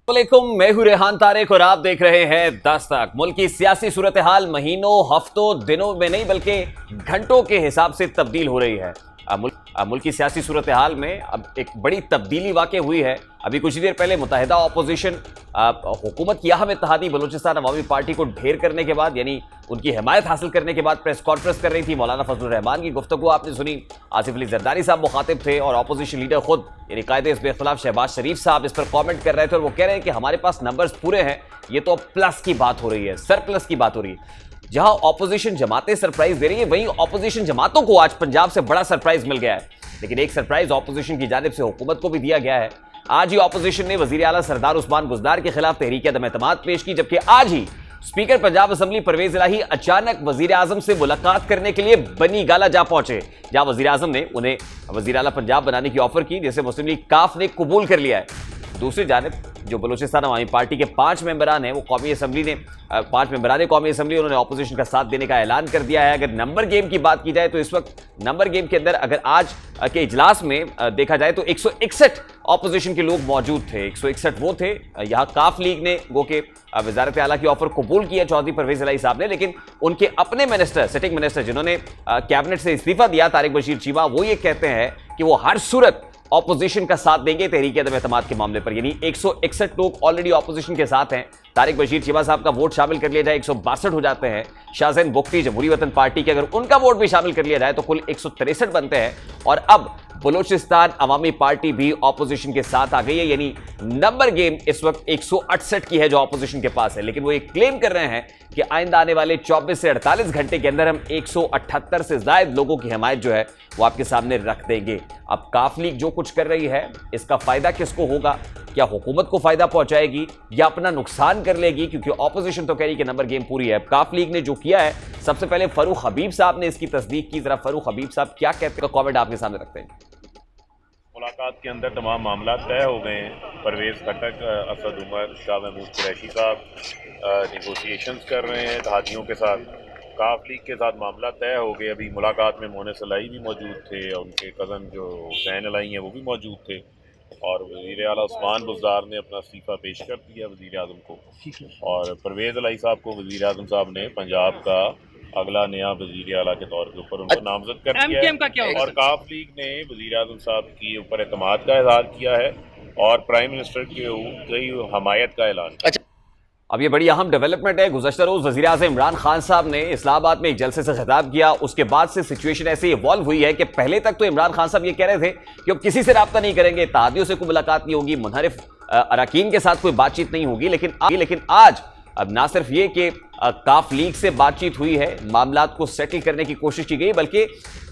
वालेकुम, मैं हूं रेहान तारिक और आप देख रहे हैं 10 तक। मुल्क की सियासी सूरत हाल महीनों, हफ्तों, दिनों में नहीं बल्कि घंटों के हिसाब से तब्दील हो रही है। मुल्क की सियासी सूरत हाल में अब एक बड़ी तब्दीली वाक़ई हुई है। अभी कुछ ही देर पहले मुत्तहिदा अपोजिशन हुकूमत की अहम इत्तेहादी बलूचिस्तान अवामी पार्टी को ढेर करने के बाद, यानी उनकी हिमायत हासिल करने के बाद प्रेस कॉन्फ्रेंस कर रही थी। मौलाना फजलुर रहमान की गुफ्तगू आपने सुनी। आसिफ अली जरदारी साहब मुखातिब थे और अपोजिशन लीडर खुद यानी कायदे इस बेखिलाफ शहबाज शरीफ साहब इस पर कॉमेंट कर रहे थे और वो कह रहे हैं कि हमारे पास नंबर्स पूरे हैं। ये तो प्लस की बात हो रही है, सरप्लस की बात हो रही है। जहां ऑपोजिशन जमातें सरप्राइज दे रही है, वहीं ऑपोजिशन जमातों को आज पंजाब से बड़ा सरप्राइज मिल गया है। लेकिन एक सरप्राइज ऑपोजिशन की जानिब से हुकूमत को भी दिया गया है। आज ही ऑपोजिशन ने वजीर आला सरदार उस्मान बुज़दार के खिलाफ तहरीक अदम एतमाद पेश की, जबकि आज ही स्पीकर पंजाब असेंबली परवेज इलाही अचानक वजीर आजम से मुलाकात करने के लिए बनी गाला जा पहुंचे, जहां वजीर आजम ने उन्हें वजीर आला पंजाब बनाने की ऑफर की, जिसे मुस्लिम लीग काफ ने कबूल कर लिया है। दूसरी जानिब जो बलूचिस्तान अवामी पार्टी के 5 मेंबरान हैं, वो कौमी असम्बली ने 5 मेंबरान कौमी असम्बली, उन्होंने ऑपोजिशन का साथ देने का ऐलान कर दिया है। अगर नंबर गेम की बात की जाए तो इस वक्त नंबर गेम के अंदर अगर आज के इजलास में देखा जाए तो 161 ऑपोजिशन के लोग मौजूद थे। 161 वो थे। यहाँ काफ लीग ने गो के वजारत आला की ऑफर कबूल किया चौधरी परवेज इलाही साहब ने, लेकिन उनके अपने मिनिस्टर, सिटिंग मिनिस्टर जिन्होंने कैबिनेट से इस्तीफा दिया, तारिक बशीर चीमा, वो ये कहते हैं कि वो हर सूरत ऑपोजिशन का साथ देंगे तहरीक अदम एतमाद के मामले पर। यानी 161 लोग ऑलरेडी ऑपोजिशन के साथ हैं। तारिक बशीर चीमा साहब का वोट शामिल कर लिया जाए 162 हो जाते हैं। शाहजैन बुख्ती जमहूरी वतन पार्टी के अगर उनका वोट भी शामिल कर लिया जाए तो कुल 163 बनते हैं। और अब बलूचिस्तान अवामी पार्टी भी ऑपोजिशन के साथ आ गई है। यानी नंबर गेम इस वक्त 168 की है जो ऑपोजिशन के पास है। लेकिन वो ये क्लेम कर रहे हैं कि आइंदा आने वाले 24 से 48 घंटे के अंदर हम 178 से ज्यादा लोगों की हिमायत जो है वो आपके सामने रख देंगे। अब काफ लीग जो कुछ कर रही है, इसका फायदा किसको होगा? क्या हुकूमत को फायदा पहुंचाएगी या अपना नुकसान कर लेगी? क्योंकि ऑपोजिशन तो कह रही कि नंबर गेम पूरी है। काफ लीग ने जो किया है, सबसे पहले फरूख हबीब साहब ने इसकी तस्दीक की। जरा फरूख हबीब साहब क्या कहते हैं, कमेंट आपके सामने रखते हैं। मुलाकात के अंदर तमाम मामला तय हो गए हैं। परवेज़ खटक, असद उमर, शाह महमूद कुरैशी साहब नेगोशिएशंस कर रहे हैं इत्तेहादियों के साथ। काफ लीग के साथ मामला तय हो गए। अभी मुलाकात में मोहन सलाई भी मौजूद थे और उनके कज़न जो हुसैन अलाई हैं वो भी मौजूद थे। और वज़ीर आला उस्मान बुज़दार ने अपना इस्तीफ़ा पेश कर दिया वज़ीर आज़म को, और परवेज़ इलाही साहब को वज़ीर आज़म साहब ने पंजाब का अगला नया वज़ीर आला के तौर के ऊपर उनको नामजद कर दिया है। और काफ लीग ने वज़ीर आज़म साहब के ऊपर एतमाद का इज़हार किया है और प्राइम मिनिस्टर की हमायत का ऐलान। अब ये बड़ी अहम डेवलपमेंट है। गुज़श्ता रोज़ वज़ीर आज़म इमरान खान साहब ने इस्लामाबाद में एक जलसे से खिताब किया। उसके बाद से सिचुएशन ऐसे इवॉल्व हुई है कि पहले तक तो इमरान खान साहब ये कह रहे थे कि अब किसी से रब्ता नहीं करेंगे, इत्तेहादियों से कोई मुलाकात नहीं होगी, मुनहरिफ अरकान के साथ कोई बातचीत नहीं होगी। लेकिन आज अब ना सिर्फ ये कि काफ लीग से बातचीत हुई है, मामलात को सेटल करने की कोशिश की गई, बल्कि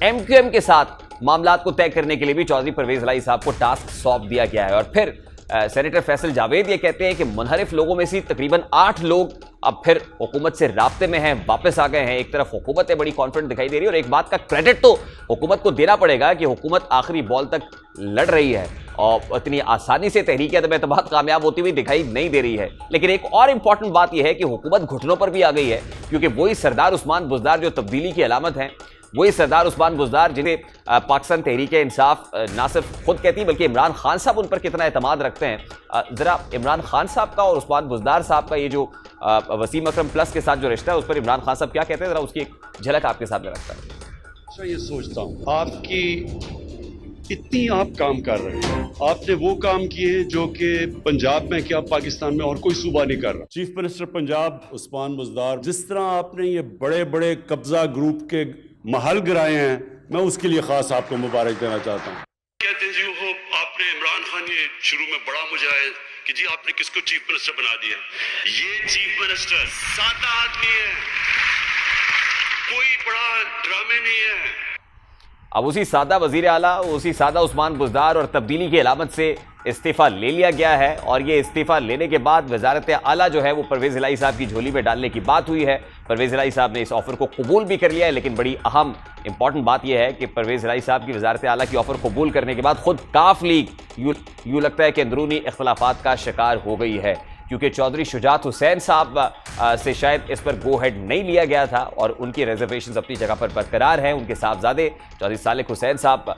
MQM के साथ मामलात को तय करने के लिए भी चौधरी परवेज इलाही साहब को टास्क सौंप दिया गया है। और फिर सेनेटर फैसल जावेद ये कहते हैं कि मुनहरिफ लोगों में से तकरीबन 8 लोग अब फिर हुकूमत से राब्ते में हैं, वापस आ गए हैं। एक तरफ हुकूमत है बड़ी कॉन्फिडेंट दिखाई दे रही है, और एक बात का क्रेडिट तो हुकूमत को देना पड़ेगा कि हुकूमत आखिरी बॉल तक लड़ रही है और इतनी आसानी से तहरीक अदम एतमाद कामयाब होती हुई दिखाई नहीं दे रही है। लेकिन एक और इंपॉर्टेंट बात यह है कि हुकूमत घुटनों पर भी आ गई है, क्योंकि वही सरदार उस्मान बुज़दार जो तब्दीली की अलामत हैं, वही सरदार उस्मान बुज़दार जिन्हें पाकिस्तान तहरीक इंसाफ ना सिर्फ खुद कहती बल्कि इमरान खान साहब उन पर कितना एतमाद रखते हैं। ज़रा इमरान खान साहब का और उस्मान बुज़दार साहब का ये जो वसीम अकरम प्लस के साथ जो रिश्ता है, उस पर इमरान खान साहब क्या कहते हैं, ज़रा उसकी एक झलक आपके सामने रखता है। अच्छा, ये सोचता हूँ आपकी इतनी आप काम कर रहे हैं, आपने वो काम किए जो कि पंजाब में क्या पाकिस्तान में और कोई सूबा नहीं कर रहा। चीफ मिनिस्टर पंजाब उस्मान बुज़दार, जिस तरह आपने ये बड़े बड़े कब्जा ग्रुप के महल गिराए हैं, मैं उसके लिए खास आपको मुबारक देना चाहता हूँ। कहते हैं जी वो आपने इमरान खान, ये शुरू में बड़ा मुझे आया कि जी आपने किसको चीफ मिनिस्टर बना दिया। ये चीफ मिनिस्टर सादा आदमी है, कोई बड़ा ड्रामे नहीं है। अब उसी सादा वजीर आला, उसी सादा उस्मान बुज़दार और तब्दीली की अलामत से इस्तीफ़ा ले लिया गया है। और ये इस्तीफ़ा लेने के बाद वजारत आला जो है वो परवेज़ इलाही साहब की झोली में डालने की बात हुई है। परवेज़ इलाही साहब ने इस ऑफ़र को कबूल भी कर लिया है। लेकिन बड़ी अहम इंपॉर्टेंट बात यह है कि परवेज़ इलाही साहब की वजारत आला की ऑफ़र कबूल करने के बाद खुद काफ लीग यूँ लगता है कि अंदरूनी इख्तलाफात का शिकार हो गई है, क्योंकि चौधरी शुजात हुसैन साहब से शायद इस पर गो हेड नहीं लिया गया था और उनकी रिजर्वेशन अपनी जगह पर बरकरार हैं। उनके साहबजादे चौधरी सालिक हुसैन साहब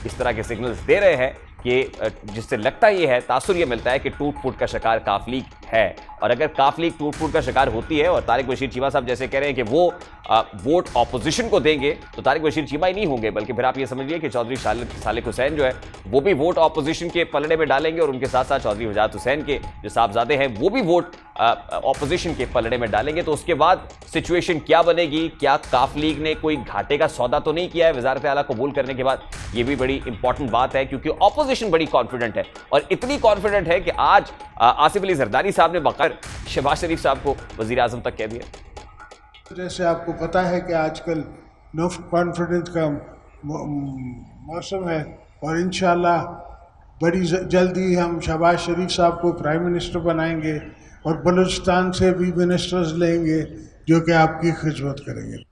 इस तरह के सिग्नल्स दे रहे हैं कि जिससे लगता ये है, तासुर ये मिलता है कि टूट फूट का शिकार काफ लीग है। और अगर काफ लीग टूट फूट का शिकार होती है और तारिक बशीर चीमा साहब जैसे कह रहे हैं कि वो वोट ऑपोजिशन को देंगे, तो तारिक बशीर चीमा ही नहीं होंगे, बल्कि फिर आप ये समझिए कि चौधरी सालिक हुसैन जो है वो भी वोट ऑपोजिशन के पलड़े में डालेंगे, और उनके साथ साथ चौधरी हुजात हुसैन के जो साहबजादे हैं वो भी वोट ऑपोजिशन के पलड़े में डालेंगे। तो उसके बाद सिचुएशन क्या बनेगी? क्या काफ लीग ने कोई घाटे का सौदा तो नहीं किया है वजारत आला कबूल करने के बाद? ये भी बड़ी इंपॉर्टेंट बात है, क्योंकि ऑपोजिशन बड़ी कॉन्फिडेंट है, और इतनी कॉन्फिडेंट है कि आज आसिफ अली जरदारी साहब ने बकर शहबाज शरीफ साहब को वजीर आजम तक कह दिया। जैसे आपको पता है कि आजकल नो कॉन्फिडेंस का मौसम है, और इंशाल्लाह बड़ी जल्दी हम शहबाज शरीफ साहब को प्राइम मिनिस्टर बनाएंगे, और बलूचिस्तान से भी मिनिस्टर्स लेंगे जो कि आपकी खिदमत करेंगे।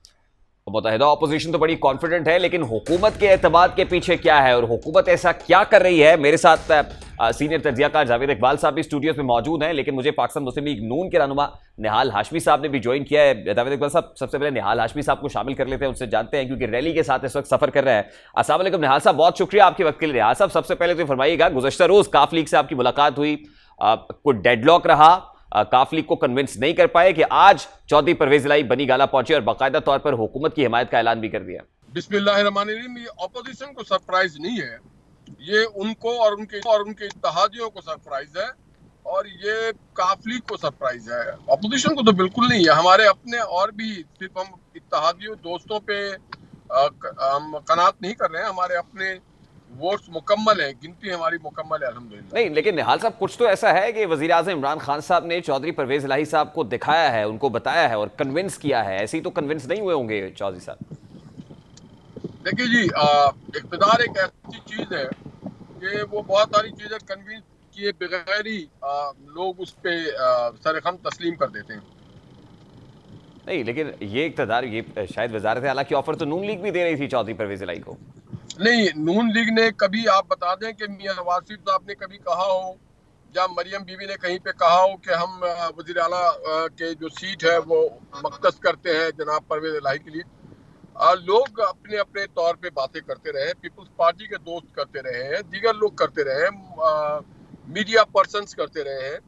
मुत्तहिदा अपोजिशन तो बड़ी कॉन्फिडेंट है, लेकिन हुकूमत के एतमाद के पीछे क्या है और हुकूमत ऐसा क्या कर रही है? मेरे साथ सीनियर तज्जियाकार जावेद इकबाल साहब भी स्टूडियोज में मौजूद हैं, लेकिन मुझे पाकिस्तान मुस्लिम लीग नून के रहनुमा निहाल हाशमी साहब ने भी ज्वाइन किया है। जावेद इकबाल साहब, सबसे पहले निहाल हाशमी साहब को शामिल कर लेते हैं, उनसे जानते हैं क्योंकि रैली के साथ इस वक्त सफर कर रहे हैं। अस्सलाम वालेकुम निहाल साहब, बहुत शुक्रिया आपके वक्त के लिए। निहाल साहब, सबसे पहले तो फरमाइएगा, गुज़श्ता रोज काफ लीग से आपकी मुलाकात हुई, कोई डेडलॉक रहा, काफ लीग को कन्विंस नहीं कर पाए कि आज चौधरी परवेज इलाही बनी गाला पहुंचे और बाकायदा तौर पर हुकूमत की हिमायत का ऐलान भी कर दिया? बिस्मिल्लाहिर्रहमानिर्रहीम। ये ऑपोजिशन को सरप्राइज नहीं है, ये उनको और उनके इत्तेहादियों को सरप्राइज है, और ये काफ लीग को सरप्राइज है। ऑपोजिशन को तो बिल्कुल नहीं है। हमारे अपने और भी, सिर्फ हम इत्तेहादियों दोस्तों पे हम कनात नहीं कर रहे हैं, हमारे अपने वोट्स मुकम्मल है, गिनती हमारी मुकम्मल है अल्हम्दुलिल्लाह। नहीं, लेकिन निहाल साहब, कुछ तो ऐसा है कि वजीर आज़म इमरान खान साहब ने चौधरी परवेज इलाही साहब को दिखाया है, उनको बताया है और कन्विंस किया है। ऐसे ही तो कन्विंस नहीं हुए होंगे चौधरी साहब? देखिए जी, इक़्तिदार एक ऐसी चीज है कि वो बहुत सारी चीजें कन्विंस किए बगैर ही लोग उस पे सरखम तस्लीम कर देते हैं। नहीं, लेकिन ये इक़्तिदार, ये शायद वजारत आला की ऑफर तो नून लीग भी दे रही थी चौधरी परवेज इलाही को। नहीं, नून लीग ने कभी, आप बता दें कि मियां नवाज शरीफ साहब ने कभी कहा हो, या मरियम बीवी ने कहीं पे कहा हो कि हम वज़ीर आला के जो सीट है वो मख्तस करते हैं जनाब परवेज इलाही के लिए? लोग अपने अपने तौर पे बातें करते रहे, पीपल्स पार्टी के दोस्त करते रहे हैं, दीगर लोग करते रहे हैं, मीडिया पर्सन्स करते रहे हैं,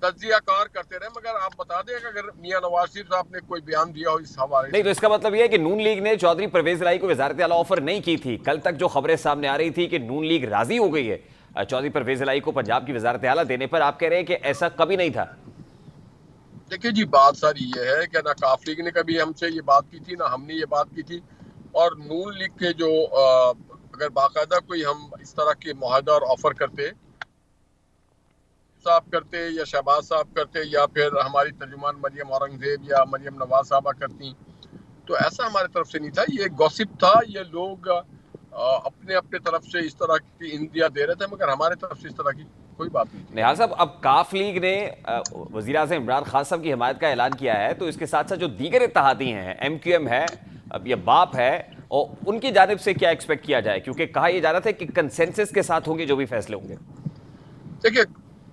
तज्जियाकार करते रहे, मगर आप बता दें कि अगर मियां नवाज शरीफ साहब ने कोई बयान दिया हो इस हवाले नहीं, तो इसका मतलब यह है कि नून लीग ने चौधरी परवेज इलाही को वजारत आला ऑफर नहीं की थी। कल तक जो खबरें सामने आ रही थी कि नून लीग राजी हो गई है चौधरी परवेज इलाही को पंजाब की वजारत आला देने पर, आप कह रहे हैं कि ऐसा कभी नहीं था? देखिए जी, बात सारी ये है कि ना काफ लीग ने कभी हमसे ये बात की थी, ना हमने ये बात की थी, और नून लीग के जो अगर बाकायदा कोई हम इस तरह के मुआहदा और ऑफर करते साहब करते, या शहबाज साहब करते, या फिर हमारी तर्जुमान मरियम औरंगजेब या मरियम नवाज साहबा करती, तो ऐसा हमारे तरफ से नहीं था। ये गॉसिप था, ये लोग अपने अपने तरफ से इस तरह की इंदिया दे रहे थे, मगर हमारे तरफ से इस तरह की कोई बात नहीं। निहाल साहब, अब काफ लीग ने वजीर आज़म इमरान खान साहब की हिमायत का ऐलान किया है, तो इसके साथ साथ जो दीगर इत्तेहादी हैं, MQM है, अब ये बाप है, और उनकी जानिब से क्या एक्सपेक्ट किया जाए? क्योंकि कहा यह जा रहा था कि कंसेंसस के साथ होंगे जो भी फैसले होंगे। देखिए,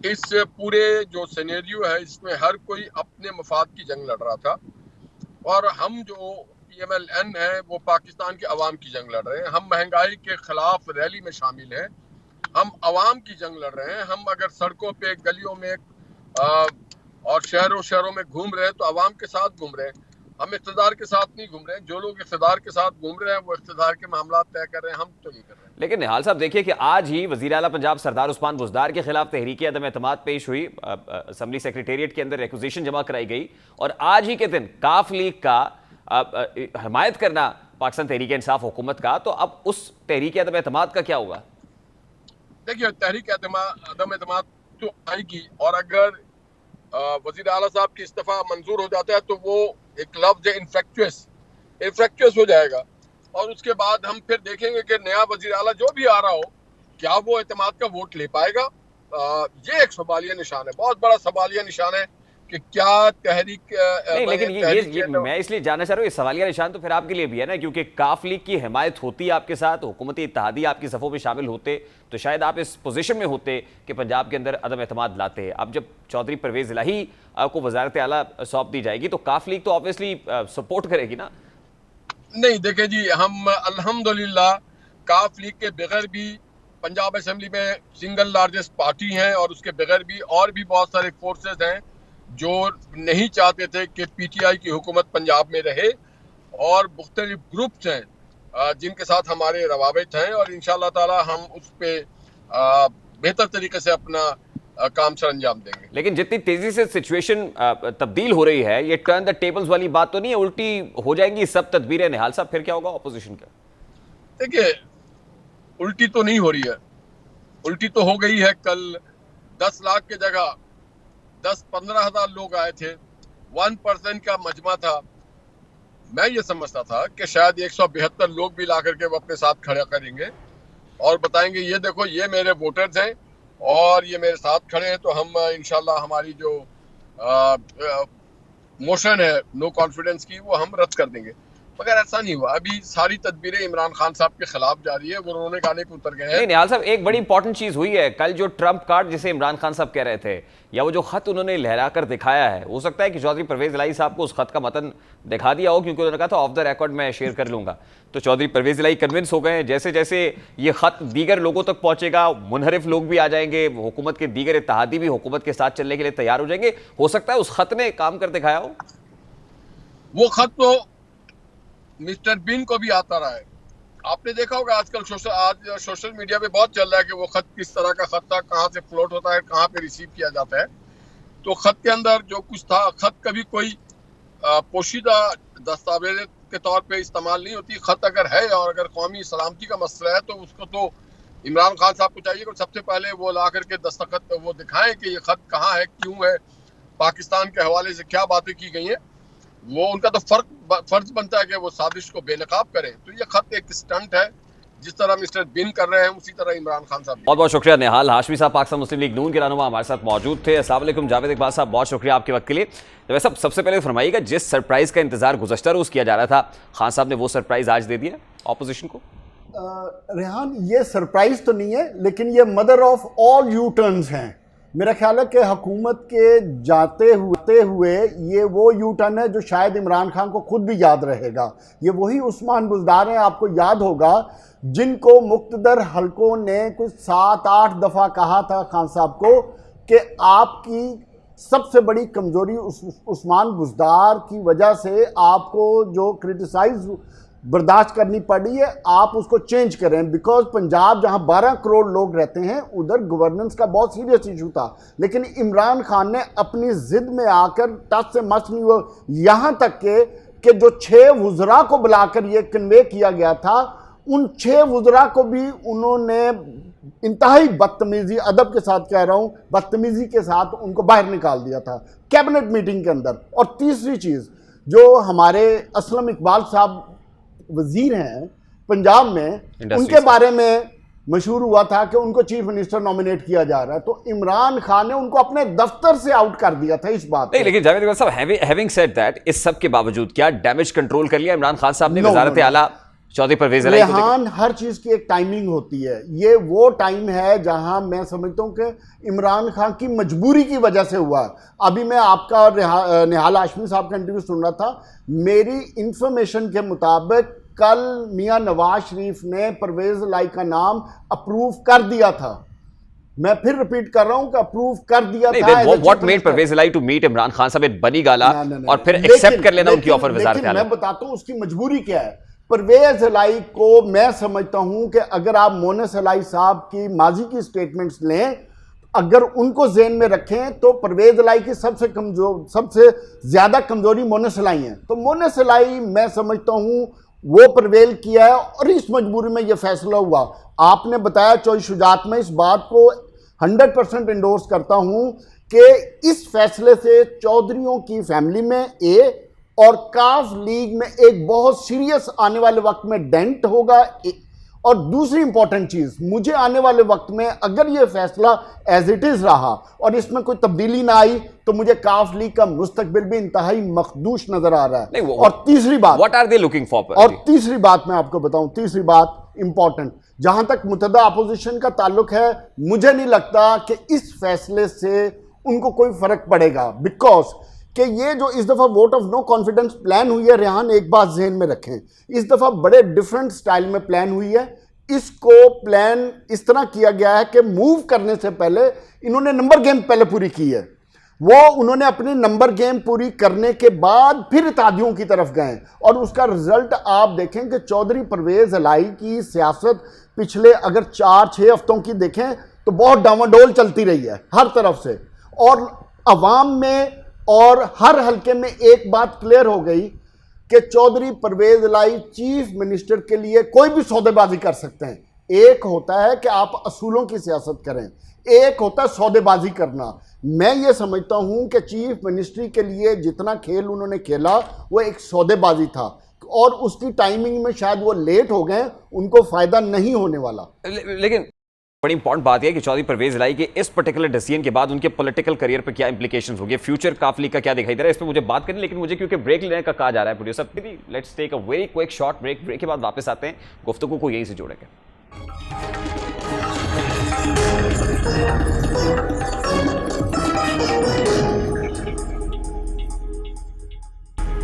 इस पूरे जो सिनेरियो है इसमें हर कोई अपने मफाद की जंग लड़ रहा था, और हम जो PMLN है वो पाकिस्तान के अवाम की जंग लड़ रहे हैं। हम महंगाई के खिलाफ रैली में शामिल हैं, हम अवाम की जंग लड़ रहे हैं। हम अगर सड़कों पे, गलियों में और शहरों में घूम रहे हैं तो अवाम के साथ घूम रहे हैं, हम इक़्तिदार के साथ नहीं घूम रहे हैं। जो लोग इक़्तिदार के साथ घूम रहे हैं वो इक़्तिदार के मामला तय कर रहे हैं, हम तो नहीं कर रहे हैं। लेकिन निहाल साहब, देखिए कि आज ही वज़ीर आला पंजाब सरदार उस्मान बुज़दार के खिलाफ तहरीक अदम एतमाद पेश हुई, असम्बली सेक्रेटेरिएट के अंदर रिक्वेजिशन जमा कराई गई, और आज ही के दिन काफ लीग का हमायत करना पाकिस्तान तहरीक इंसाफ हुकूमत का, तो अब उस तहरीक अदम एतमाद का क्या होगा? देखिए, तहरीक अदम एतमाद तो आएगी, और अगर वज़ीर आला साहब की इस्तीफा मंजूर हो जाता है तो वो एक लफ्ज़ इन्फ्रेक्चुअस हो जाएगा, और उसके बाद हम फिर देखेंगे कि नया वज़ीर आला जो भी आ रहा हो, क्या वो एतमाद का वोट ले पाएगा? ये एक सवालिया निशान है, बहुत बड़ा सवालिया निशान है कि क्या तहरीक नहीं, लेकिन ये मैं इसलिए जानना चाह रहा हूँ, ये सवालिया निशान तो फिर आपके लिए भी है ना, क्योंकि काफ लीग की हिमायत होती आपके साथ, हुकूमती इत्तेहादी आपकी सफ़ों में शामिल होते, तो शायद आप इस पोजीशन में होते कि पंजाब के अंदर अदम एतमाद लाते। अब जब चौधरी परवेज इलाही को वजारत आला सौंप दी जाएगी तो काफ लीग तो ऑब्वियसली सपोर्ट करेगी ना? नहीं, देखें जी, हम अल्हम्दुलिल्लाह काफ लीग के बगैर भी पंजाब असेंबली में सिंगल लार्जेस्ट पार्टी हैं और उसके बगैर भी और भी बहुत सारे फोर्सेस हैं जो नहीं चाहते थे कि पीटीआई की हुकूमत पंजाब में रहे, और मुख्तलिफ ग्रुप्स हैं जिनके साथ हमारे रवाबित हैं, और इंशाअल्लाह ताला हम उस पर बेहतर तरीके से अपना काम सर अंजाम देंगे। लेकिन जितनी तेजी से सिचुएशन तब्दील हो रही है, ये टर्न द टेबल्स वाली बात तो नहीं है? उल्टी हो जाएंगी सब तदबीरें। निहाल साहब, फिर क्या होगा ऑपोजिशन का? देखिए, उल्टी तो नहीं हो रही है, उल्टी तो हो गई है। कल 10 लाख की जगह 10-15 हज़ार लोग आए थे, 1% का मजमा था। मैं ये समझता था कि शायद 172 लोग भी ला करके वो अपने साथ खड़ा करेंगे और बताएंगे ये देखो ये मेरे वोटर्स हैं और ये मेरे साथ खड़े हैं, तो हम इंशाल्लाह हमारी जो मोशन है नो कॉन्फिडेंस की वो हम रद्द कर देंगे। मगर ऐसा नहीं हुआ। अभी सारी तदबीरें इमरान खान साहब के खिलाफ जारी है, वो रोने गाने पे उतर गए हैं। नहीं निहाल साहब, एक बड़ी इंपॉर्टेंट चीज हुई है कल, जो ट्रंप कार्ड जिसे इमरान खान साहब कह रहे थे, या वो जो खत उन्होंने लहरा कर दिखाया है, हो सकता है कि चौधरी परवेज इलाही साहब को उस खत का मतन दिखा दिया हो, क्योंकि उन्होंने कहा था ऑफ द रिकॉर्ड मैं शेयर कर लूंगा। तो चौधरी परवेज इलाही कन्विंस हो गए, जैसे जैसे ये खत दीगर लोगों तक पहुंचेगा, मुनहरिफ लोग भी आ जाएंगे, हुकूमत के दीगर इत्तेहादी भी हुकूमत के साथ चलने के लिए तैयार हो जाएंगे। हो सकता है उस खत ने काम कर दिखाया हो। वो खत तो मिस्टर बीन को भी आता रहा है। आपने देखा होगा आजकल सोशल मीडिया पे बहुत चल रहा है कि वो खत किस तरह का खत था, कहाँ से फ्लोट होता है, कहाँ पे रिसीव किया जाता है। तो खत के अंदर जो कुछ था, खत कभी कोई पोशीदा दस्तावेज के तौर पे इस्तेमाल नहीं होती। खत अगर है और अगर कौमी सलामती का मसला है तो उसको तो इमरान खान साहब को चाहिए कि सबसे पहले वो ला करके दस्तखत वो दिखाएं कि ये खत कहाँ है, क्यों है, पाकिस्तान के हवाले से क्या बातें की गई हैं। वो उनका तो फर्ज बनता है कि वो साजिश को बेनकाब करें। तो ये खत एक स्टंट है, जिस तरह मिस्टर बिन कर रहे हैं उसी तरह इमरान खान साहब। बहुत बहुत शुक्रिया। निहाल हाशमी साहब पाकिस्तान मुस्लिम लीग नून के रहनुमा हमारे साथ मौजूद थे। अस्सलाम वालेकुम जावेद इकबाल साहब, बहुत शुक्रिया आपके वक्त के लिए। तो वैसे सबसे पहले फरमाइएगा, जिस सरप्राइज का इंतजार गुज़श्ता रोज किया जा रहा था, खान साहब ने वो सरप्राइज आज दे दिया ऑपोजिशन को। रेहान, ये सरप्राइज तो नहीं है, लेकिन ये mother of all you turns हैं। मेरा ख्याल है कि हुकूमत के जाते हुए ये वो यू टर्न है जो शायद इमरान खान को खुद भी याद रहेगा। ये वही उस्मान बुज़दार हैं, आपको याद होगा, जिनको मुक्तदर हलकों ने कुछ 7-8 दफ़ा कहा था खान साहब को कि आपकी सबसे बड़ी कमज़ोरी उस्मान बुज़दार की वजह से आपको जो क्रिटिसाइज बर्दाश्त करनी पड़ी है, आप उसको चेंज करें। बिकॉज पंजाब जहां 12 करोड़ लोग रहते हैं, उधर गवर्नेंस का बहुत सीरियस इशू था। लेकिन इमरान खान ने अपनी जिद में आकर टच से मस नहीं हुआ, यहां तक कि जो 6 वुज़रा को बुलाकर ये कन्वे किया गया था, उन 6 वुज़रा को भी उन्होंने इंतहाई बदतमीजी, अदब के साथ कह रहा हूं, बदतमीजी के साथ उनको बाहर निकाल दिया था कैबिनेट मीटिंग के अंदर। और तीसरी चीज़, जो हमारे असलम इकबाल साहब वजीर हैं पंजाब में, उनके बारे में मशहूर हुआ था कि उनको चीफ मिनिस्टर नॉमिनेट किया जा रहा है, तो इमरान खान ने उनको अपने दफ्तर से आउट कर दिया था इस बात। नहीं, लेकिन जावेद इकबाल साहब, हैविंग सेड दैट, इस सब के बावजूद क्या डैमेज कंट्रोल कर लिया इमरान खान साहब ने? वज़ारत आला चौधरी परवेज इलाही को रेहान, हर चीज की एक टाइमिंग होती है। ये वो टाइम है जहां मैं समझता हूं कि इमरान खान की मजबूरी की वजह से हुआ। अभी मैं आपका निहाल हाशमी साहब का इंटरव्यू सुन रहा था, मेरी इंफॉर्मेशन के मुताबिक कल मियां नवाज शरीफ ने परवेज इलाही का नाम अप्रूव कर दिया था। मैं फिर रिपीट कर रहा हूं कि अप्रूव कर दिया था। What made Pervaiz Elahi to meet Imran Khan sahab? Bani गाला और फिर एक्सेप्ट कर लेना उनकी ऑफर वज़ारत आला। मैं बताता हूं उसकी मजबूरी क्या है। परवेज इलाही को मैं समझता हूं कि अगर आप मोनस इलाही साहब की माजी की स्टेटमेंट्स लें, अगर उनको ज़हन में रखें, तो परवेज इलाही की सबसे ज्यादा कमजोरी मोनस इलाही है। तो मोनस इलाही मैं समझता हूं वो परवेल किया है और इस मजबूरी में यह फैसला हुआ। आपने बताया चौधरी शुजात, में इस बात को 100% इंडोर्स करता हूं कि इस फैसले से चौधरियों की फैमिली में और काफ लीग में एक बहुत सीरियस आने वाले वक्त में डेंट होगा। और दूसरी इंपॉर्टेंट चीज, मुझे आने वाले वक्त में अगर यह फैसला एज इट इज रहा और इसमें कोई तब्दीली ना आई, तो मुझे काफ लीग का मुस्तकबिल भी इंतहाई मखदूश नजर आ रहा है। और तीसरी बात, what are they looking for? और तीसरी बात मैं आपको बताऊं, तीसरी बात इंपॉर्टेंट, जहां तक मुतदा अपोजिशन का ताल्लुक है, मुझे नहीं लगता कि इस फैसले से उनको कोई फर्क पड़ेगा। बिकॉज कि ये जो इस दफ़ा vote of no confidence plan हुई है, रेहान एक बात जहन में रखें, इस दफ़ा बड़े डिफरेंट स्टाइल में प्लान हुई है। इसको प्लान इस तरह किया गया है कि मूव करने से पहले इन्होंने नंबर गेम पहले पूरी की है। वो उन्होंने अपनी नंबर गेम पूरी करने के बाद फिर इत्तेहादियों की तरफ गए और उसका रिजल्ट आप देखें कि चौधरी परवेज इलाही की सियासत पिछले अगर 4-6 हफ्तों की देखें तो बहुत डामाडोल चलती रही है हर तरफ से, और अवाम में और हर हल्के में एक बात क्लियर हो गई कि चौधरी परवेज इलाही चीफ मिनिस्टर के लिए कोई भी सौदेबाजी कर सकते हैं। एक होता है कि आप असूलों की सियासत करें, एक होता है सौदेबाजी करना। मैं ये समझता हूं कि चीफ मिनिस्ट्री के लिए जितना खेल उन्होंने खेला वो एक सौदेबाजी था और उसकी टाइमिंग में शायद वो लेट हो गए, उनको फायदा नहीं होने वाला। लेकिन बड़ी इंपॉर्टेंट बात यह कि चौधरी परवेज इलाही के इस पर्टिकुलर डिसीजन के बाद उनके पॉलिटिकल करियर पर क्या इंप्लीकेशंस होंगे, फ्यूचर काफली का क्या दिखाई दे रहा है, इस पर मुझे बात करनी, लेकिन मुझे क्योंकि ब्रेक लेने का कहा जा रहा है producer, let's take a very quick short break. Break के बाद वापस आते हैं, गुफ्तगू को यहीं से जोड़ेंगे।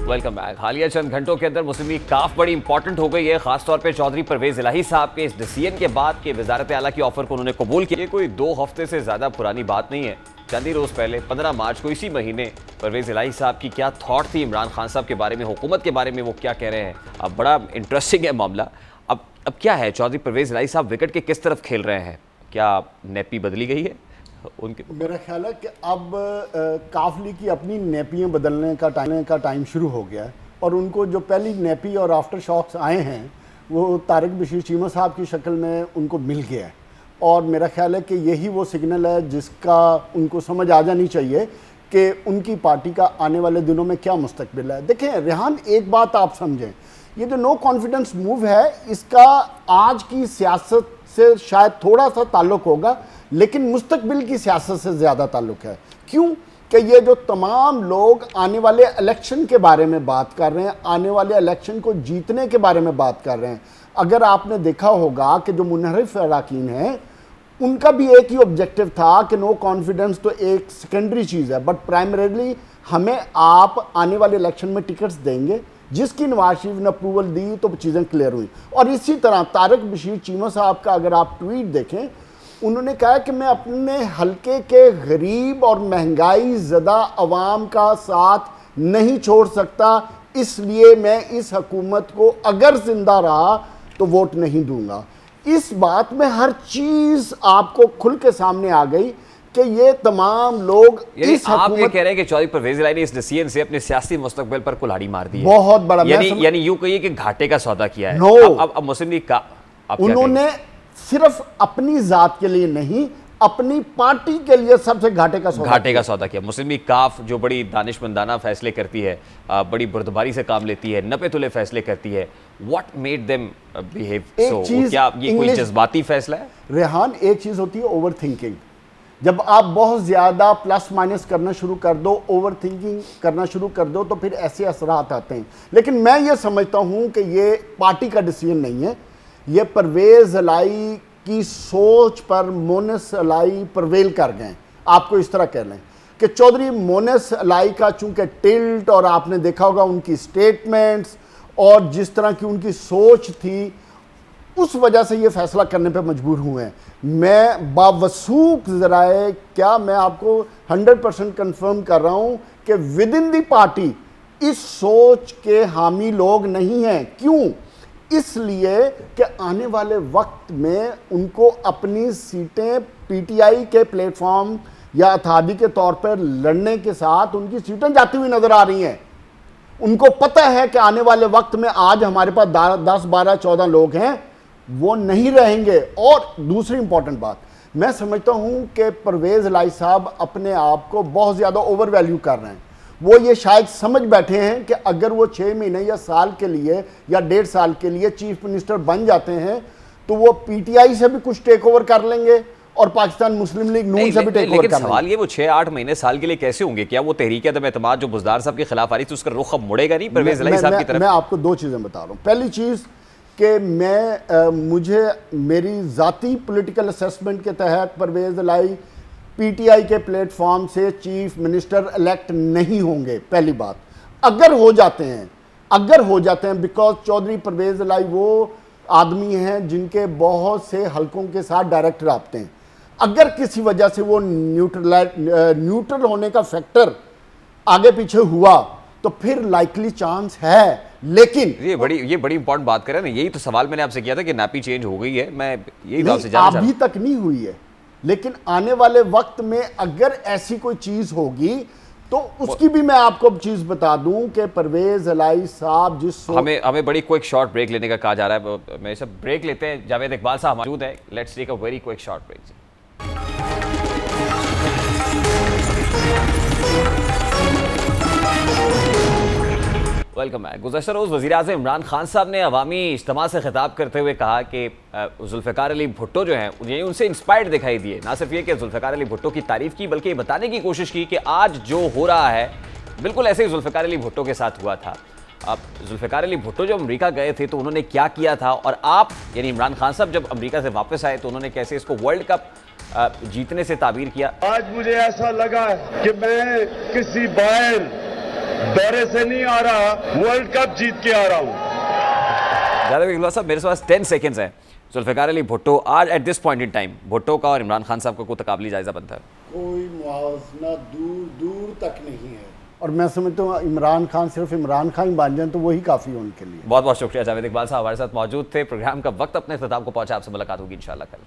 Welcome back. हालिया चंद घंटों के अंदर मुस्लिम लीग काफ बड़ी इंपॉर्टेंट हो गई है, खासतौर पे चौधरी परवेज इलाही साहब के इस डिसीजन के बाद कि वजारत आला की ऑफर को उन्होंने कबूल किया। ये कोई 2 हफ्ते से ज्यादा पुरानी बात नहीं है। चंद ही रोज पहले 15 मार्च को इसी महीने परवेज इलाही साहब की क्या थॉट थी इमरान खान साहब के बारे में, हुकूमत के बारे में, वो क्या कह रहे हैं। अब बड़ा इंटरेस्टिंग है मामला। अब क्या है, चौधरी परवेज इलाही साहब विकेट के किस तरफ खेल रहे हैं? क्या नेपी बदली गई है उनके? मेरा ख्याल है कि अब काफली की अपनी नेपियाँ बदलने का टाइम शुरू हो गया है और उनको जो पहली नेपी और आफ्टर शॉक्स आए हैं वो तारिक बशीर चीमा साहब की शक्ल में उनको मिल गया है और मेरा ख्याल है कि यही वो सिग्नल है जिसका उनको समझ आ जानी चाहिए कि उनकी पार्टी का आने वाले दिनों में क्या मुस्तकबिल है। देखें रेहान, एक बात आप समझें, ये जो नो कॉन्फिडेंस मूव है इसका आज की सियासत से शायद थोड़ा सा ताल्लुक होगा लेकिन मुस्तकबिल की सियासत से ज़्यादा ताल्लुक है। क्यों कि ये जो तमाम लोग आने वाले इलेक्शन के बारे में बात कर रहे हैं, आने वाले इलेक्शन को जीतने के बारे में बात कर रहे हैं। अगर आपने देखा होगा कि जो मुनहरिफ अराकीन हैं उनका भी एक ही ऑब्जेक्टिव था कि नो कॉन्फिडेंस तो एक सेकेंडरी चीज़ है, बट प्राइमरीली हमें आप आने वाले इलेक्शन में टिकट्स देंगे, जिसकी नवाज शरीफ ने अप्रूवल दी तो चीज़ें क्लियर हुई। और इसी तरह तारिक बशीर चीमा साहब का अगर आप ट्वीट देखें, उन्होंने कहा कि मैं अपने हल्के के गरीब और महंगाई ज़दा अवाम का साथ नहीं छोड़ सकता, इसलिए मैं इस हुकूमत को अगर जिंदा रहा तो वोट नहीं दूंगा। इस बात में हर चीज़ आपको खुल के सामने आ गई कि ये तमाम लोग इस आप ये कह रहे हैं कि चौधरी परवेज इलाही ने इस डिसीजन से अपने सियासी मुस्तकबिल पर कुल्हाड़ी मार दी है। बहुत बड़ा, यानी यूं कहिए कि घाटे का सौदा किया है। नो, अब मुस्लिम लीग का उन्होंने सिर्फ अपनी जात के लिए नहीं, अपनी पार्टी के लिए सबसे घाटे का सौदा किया। मुस्लिम लीग काफ जो बड़ी दानिशमंदाना फैसले करती है, बड़ी बुर्दबारी से काम लेती है, नपे तुले फैसले करती है, व्हाट मेड देम बिहेव सो? क्या ये कोई जज्बाती फैसला है? रेहान, एक चीज होती है ओवर थिंकिंग। जब आप बहुत ज्यादा प्लस माइनस करना शुरू कर दो, ओवर थिंकिंग करना शुरू कर दो, तो फिर ऐसे असरात आते हैं। लेकिन मैं ये समझता हूं कि ये पार्टी का डिसीजन नहीं है, ये परवेज इलाही की सोच पर मोनस इलाही परवेल कर गए। आपको इस तरह कह लें कि चौधरी मोनस इलाही का चूंकि टिल्ट और आपने देखा होगा उनकी स्टेटमेंट्स और जिस तरह की उनकी सोच थी, उस वजह से ये फैसला करने पे मजबूर हुए हैं। मैं बावसूख ज़राए क्या मैं आपको 100% कंफर्म कर रहा हूँ कि विद इन दी पार्टी इस सोच के हामी लोग नहीं हैं। क्यों? इसलिए कि आने वाले वक्त में उनको अपनी सीटें पीटीआई के प्लेटफॉर्म या इत्तेहादी के तौर पर लड़ने के साथ उनकी सीटें जाती हुई नजर आ रही हैं। उनको पता है कि आने वाले वक्त में आज हमारे पास 10, 12, 14 लोग हैं, वो नहीं रहेंगे। और दूसरी इंपॉर्टेंट बात, मैं समझता हूं कि परवेज इलाही साहब अपने आप को बहुत ज़्यादा ओवर वैल्यू कर रहे हैं। वो ये शायद समझ बैठे हैं कि अगर वो 6 महीने या साल के लिए या 1.5 साल के लिए चीफ मिनिस्टर बन जाते हैं तो वो पीटीआई से भी कुछ टेक ओवर कर लेंगे और पाकिस्तान मुस्लिम लीग नून से भी टेक ओवर कर लेंगे। सवाल ये, वो 6-8 महीने साल के लिए कैसे होंगे? क्या वो तहरीक अदम एतमाद जो बुज़दार साहब के खिलाफ आ रही थी उसका रुख अब मुड़ेगा नहीं परवेज इलाही साहब की तरफ? मैं आपको 2 चीज़ें बता रहा हूँ। पहली चीज़ कि मुझे मेरी ज़ाती पॉलिटिकल असेसमेंट के तहत परवेज इलाही पीटीआई के प्लेटफॉर्म से चीफ मिनिस्टर इलेक्ट नहीं होंगे। पहली बात, अगर हो जाते हैं बिकॉज चौधरी परवेज इलाही वो आदमी हैं जिनके बहुत से हलकों के साथ डायरेक्ट राब्ते हैं। अगर किसी वजह से वो न्यूट्रल होने का फैक्टर आगे पीछे हुआ तो फिर लाइकली चांस है, लेकिन ये बड़ी इंपॉर्टेंट बात करें ना, यही तो सवाल मैंने आपसे किया था कि नापी चेंज हो गई है, मैं यही आपसे जानना चाहता अभी तक नहीं हुई है, लेकिन आने वाले वक्त में अगर ऐसी कोई चीज होगी तो उसकी भी मैं आपको चीज बता दूं कि परवेज इलाही साहब हमें बड़ी क्विक शॉर्ट ब्रेक लेने का कहा जा रहा है। मैं सब ब्रेक लेते हैं, जावेद इकबाल साहब मौजूद है, let's take a very quick short break. Welcome back. गुज़श्ता रोज़ वज़ीर-ए-आज़म इमरान खान साहब ने अवामी इज्तिमा से खिताब करते हुए कहा कि जुल्फ़िकार अली भुट्टो जो हैं उनसे इंस्पायर्ड दिखाई दिए। ना सिर्फ ये कि जुल्फ़िकार अली भुट्टो की तारीफ़ की, बल्कि ये बताने की कोशिश की कि आज जो हो रहा है बिल्कुल ऐसे ही जुल्फ़िकार अली भुट्टो के साथ हुआ था। अब जुल्फ़िकार अली भुट्टो जब अमेरिका गए थे तो उन्होंने क्या किया था, और आप यानी इमरान खान साहब जब अमेरिका से वापस आए तो उन्होंने कैसे इसको वर्ल्ड कप जीतने से ताबीर किया। आज मुझे ऐसा लगा कि मैं किसी बाहर दौरे से नहीं आ रहा, वर्ल्ड कप जीत के आ रहा हूँ। जावेद इकबाल साहब, मेरे पास 10 सेकेंड्स हैं। जुल्फ़िकार अली भुट्टो आज at this point in time Bhutto का और इमरान खान साहब का कोई तकाबली जायजा बनता है? कोई मुआवजा दूर तक नहीं है, और मैं समझता हूँ इमरान खान सिर्फ इमरान खान ही बन जाए तो वही काफ़ी है उनके लिए। बहुत बहुत शुक्रिया जावेद इकबाल साहब हमारे साथ मौजूद थे। प्रोग्राम का वक्त अपने इख्तिताम को पहुंचा, आपसे मुलाकात होगी इंशाल्लाह कल।